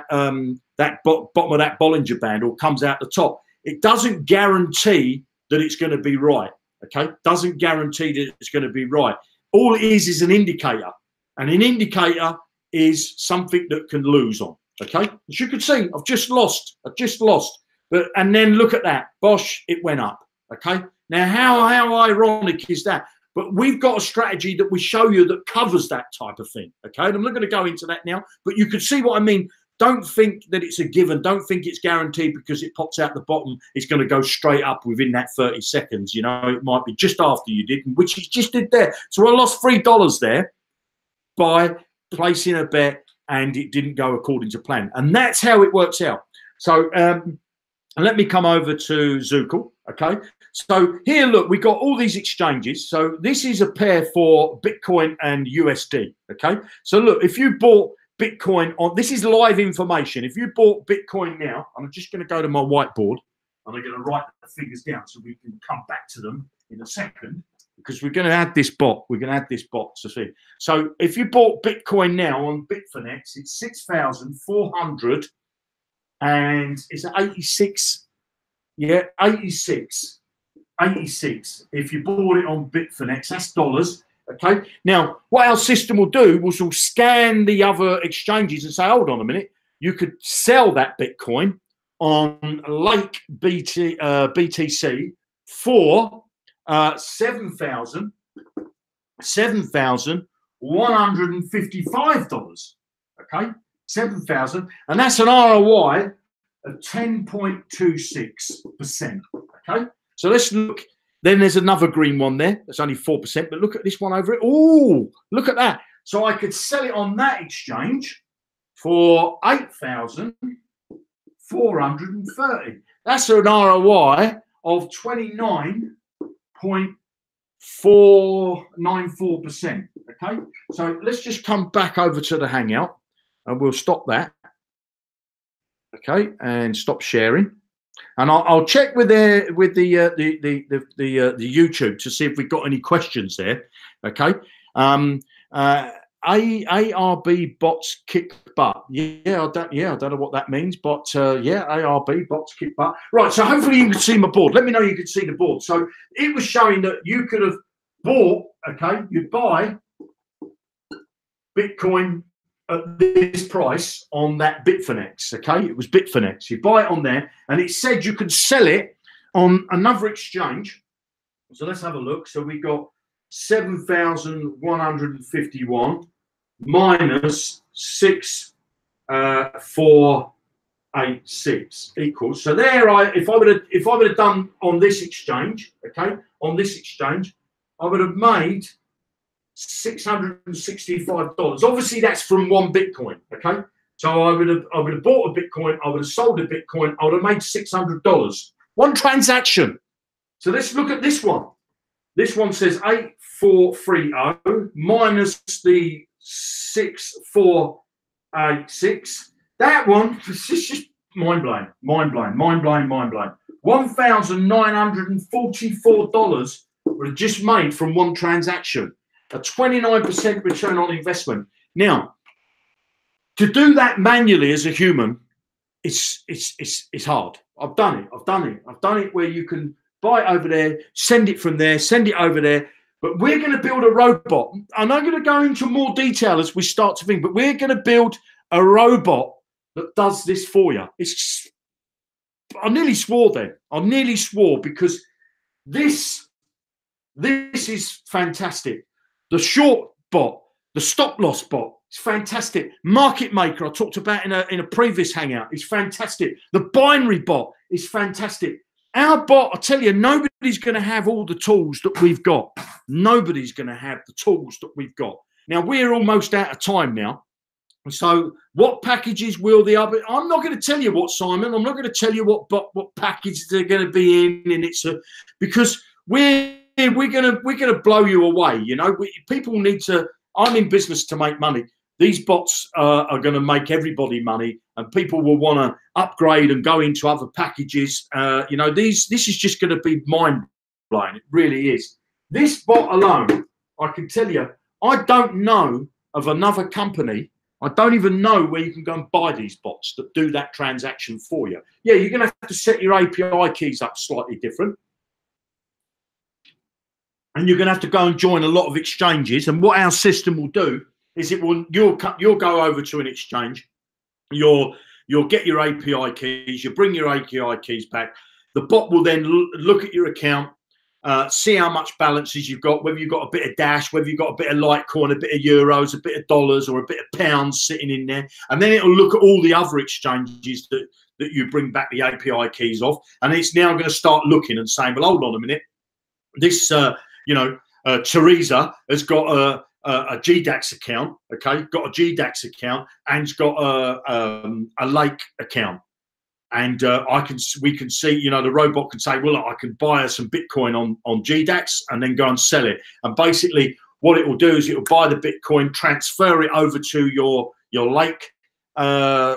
bottom of that Bollinger Band or comes out the top, it doesn't guarantee that it's going to be right. Okay, doesn't guarantee that it's going to be right. All it is an indicator, and an indicator is something that can lose on. Okay, as you can see, I've just lost. But and then look at that, bosh, it went up. Okay, now how ironic is that? But we've got a strategy that we show you that covers that type of thing. Okay, and I'm not going to go into that now, but you can see what I mean. Don't think that it's a given. Don't think it's guaranteed because it pops out the bottom. It's going to go straight up within that 30 seconds. It might be just after you did, which it just did there. So I lost $3 there by placing a bet, and it didn't go according to plan. And that's how it works out. So let me come over to Zukul. Okay. So here, look, we got all these exchanges. So this is a pair for Bitcoin and USD. Okay. So look, if you bought Bitcoin on, this is live information. If you bought Bitcoin now, I'm just going to go to my whiteboard and I'm going to write the figures down so we can come back to them in a second, because we're going to add this bot. We're going to add this bot to see. So if you bought Bitcoin now on Bitfinex, it's 6,400 and it's 86. Yeah, 86. If you bought it on Bitfinex, that's dollars. Okay. Now, what our system will do was we'll scan the other exchanges and say, hold on a minute, you could sell that Bitcoin on Lake BTC for $7,155. Okay, 7,000, and that's an ROI of 10.26%. Okay, so let's look. Then there's another green one there. That's only 4%, but look at this one over it. Oh, look at that. So I could sell it on that exchange for 8,430. That's an ROI of 29.494%. Okay, so let's just come back over to the Hangout, and we'll stop that. Okay, and stop sharing. And I'll check with the YouTube to see if we've got any questions there. Okay. ARB bots kick butt. I don't know what that means, but ARB bots kick butt. Right. So hopefully you can see my board. Let me know you can see the board. So it was showing that you could have bought. Okay, you'd buy Bitcoin at this price on that Bitfinex. Okay, it was Bitfinex. You buy it on there, and it said you could sell it on another exchange. So let's have a look. So we got 7,151 minus 6,486 equals. So there, if I would have done on this exchange, okay, on this exchange, I would have made $665. Obviously, that's from one Bitcoin. Okay, so I would have bought a Bitcoin, I would have sold a Bitcoin, I would have made $600. One transaction. So let's look at this one. This one says 8,430 minus the 6,486. That one, this is just mind blowing. $1,944 would have just made from one transaction. A 29% return on investment. Now, to do that manually as a human, it's hard. I've done it where you can buy it over there, send it from there, send it over there. But we're going to build a robot. I'm not going to go into more detail as we start to think, but we're going to build a robot that does this for you. I nearly swore then. I nearly swore because this is fantastic. The short bot, the stop loss bot, it's fantastic. Market maker, I talked about in a previous hangout, is fantastic. The binary bot is fantastic. Our bot, I tell you, nobody's going to have all the tools that we've got. Nobody's going to have the tools that we've got. Now we're almost out of time now. So what packages will the other? I'm not going to tell you what, Simon. I'm not going to tell you what packages they're going to be in, and it's because we're gonna blow you away. You know, people need to. I'm in business to make money. These bots are going to make everybody money, and people will want to upgrade and go into other packages. You know, this is just going to be mind blowing. It really is. This bot alone, I can tell you, I don't know of another company. I don't even know where you can go and buy these bots that do that transaction for you. Yeah, you're going to have to set your API keys up slightly different. And you're going to have to go and join a lot of exchanges. And what our system will do is you'll go over to an exchange. You'll get your API keys. You bring your API keys back. The bot will then look at your account, see how much balances you've got, whether you've got a bit of Dash, whether you've got a bit of Litecoin, a bit of euros, a bit of dollars, or a bit of pounds sitting in there. And then it'll look at all the other exchanges that you bring back the API keys off. And it's now going to start looking and saying, well, hold on a minute. This, Teresa has got a GDAX account, okay, got a GDAX account, and's got a Lake account. And we can see, you know, the robot can say, well, look, I can buy her some Bitcoin on GDAX and then go and sell it. And basically what it will do is it will buy the Bitcoin, transfer it over to your Lake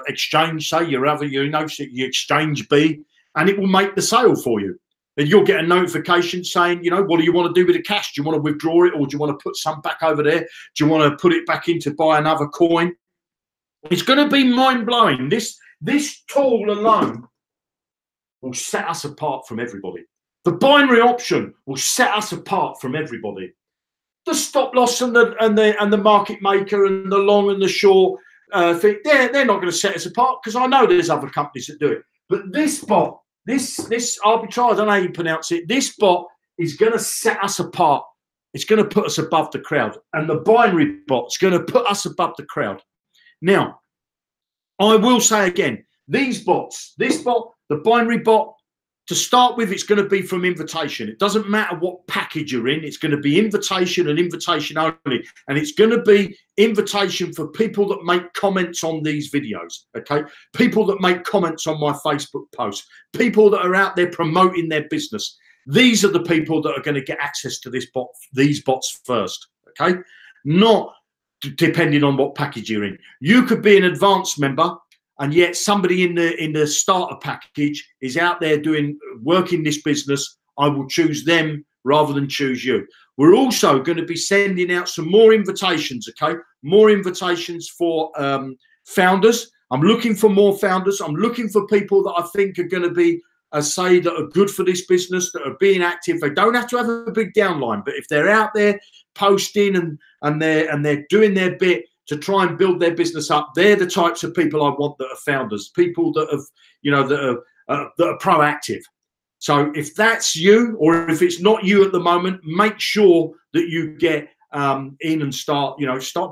exchange, say your exchange B, and it will make the sale for you. Then you'll get a notification saying, you know, what do you want to do with the cash? Do you want to withdraw it, or do you want to put some back over there? Do you want to put it back in to buy another coin? It's going to be mind-blowing. This tool alone will set us apart from everybody. The binary option will set us apart from everybody. The stop loss and the market maker and the long and the short thing, they're not going to set us apart, because I know there's other companies that do it. But this bot, this arbitrage, I don't know how you pronounce it, this bot is going to set us apart. It's going to put us above the crowd. And the binary bot's going to put us above the crowd. Now, I will say again, these bots, this bot, the binary bot, to start with, it's going to be from invitation. It doesn't matter what package you're in. It's going to be invitation and invitation only. And it's going to be invitation for people that make comments on these videos, okay? People that make comments on my Facebook posts, people that are out there promoting their business. These are the people that are going to get access to these bots first, okay? Not depending on what package you're in. You could be an advanced member, and yet somebody in the starter package is out there working this business. I will choose them rather than choose you. We're also going to be sending out some more invitations, okay? More invitations for founders. I'm looking for more founders. I'm looking for people that I think are going to be, that are good for this business, that are being active. They don't have to have a big downline, but if they're out there posting and they're doing their bit to try and build their business up, they're the types of people I want that are founders, people that have, you know, that are proactive. So if that's you, or if it's not you at the moment, make sure that you get in and start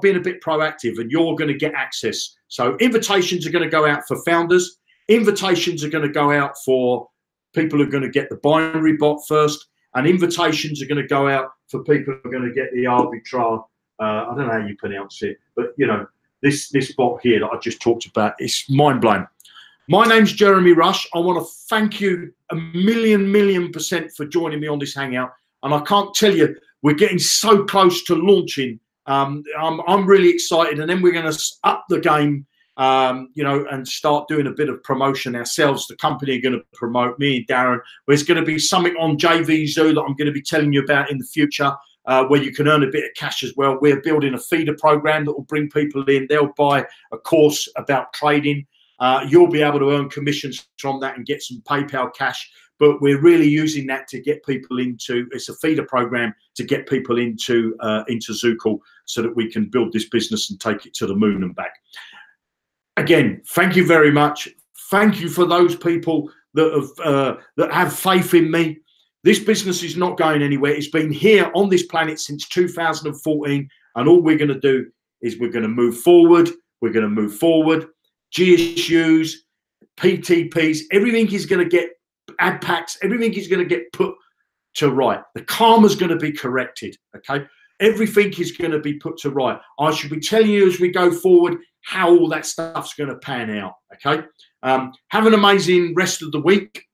being a bit proactive, and you're going to get access. So invitations are going to go out for founders. Invitations are going to go out for people who are going to get the binary bot first, and invitations are going to go out for people who are going to get the arbitrage. I don't know how you pronounce it, but you know, this bot here that I just talked about, it's mind blowing. My name's Jeremy Rush. I want to thank you a million % for joining me on this hangout, and I can't tell you, we're getting so close to launching. I'm really excited, and then we're going to up the game, you know, and start doing a bit of promotion ourselves. The company are going to promote me and Darren. There's going to be something on JV Zoo that I'm going to be telling you about in the future. Where you can earn a bit of cash as well. We're building a feeder program that will bring people in. They'll buy a course about trading. You'll be able to earn commissions from that and get some PayPal cash. But we're really using that to get people into, it's a feeder program to get people into Zukul, so that we can build this business and take it to the moon and back. Again, thank you very much. Thank you for those people that have faith in me. This business is not going anywhere. It's been here on this planet since 2014. And all we're going to do is we're going to move forward. We're going to move forward. GSUs, PTPs, everything is going to get ad packs. Everything is going to get put to right. The karma's going to be corrected. Okay. Everything is going to be put to right. I should be telling you as we go forward how all that stuff's going to pan out. Okay. Have an amazing rest of the week.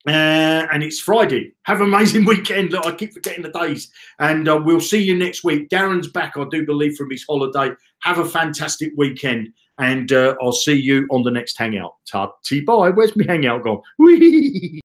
And it's Friday. Have an amazing weekend. Look, I keep forgetting the days. And we'll see you next week. Darren's back, I do believe, from his holiday. Have a fantastic weekend. And I'll see you on the next hangout. Ta-ti, bye. Where's my hangout gone? Whee!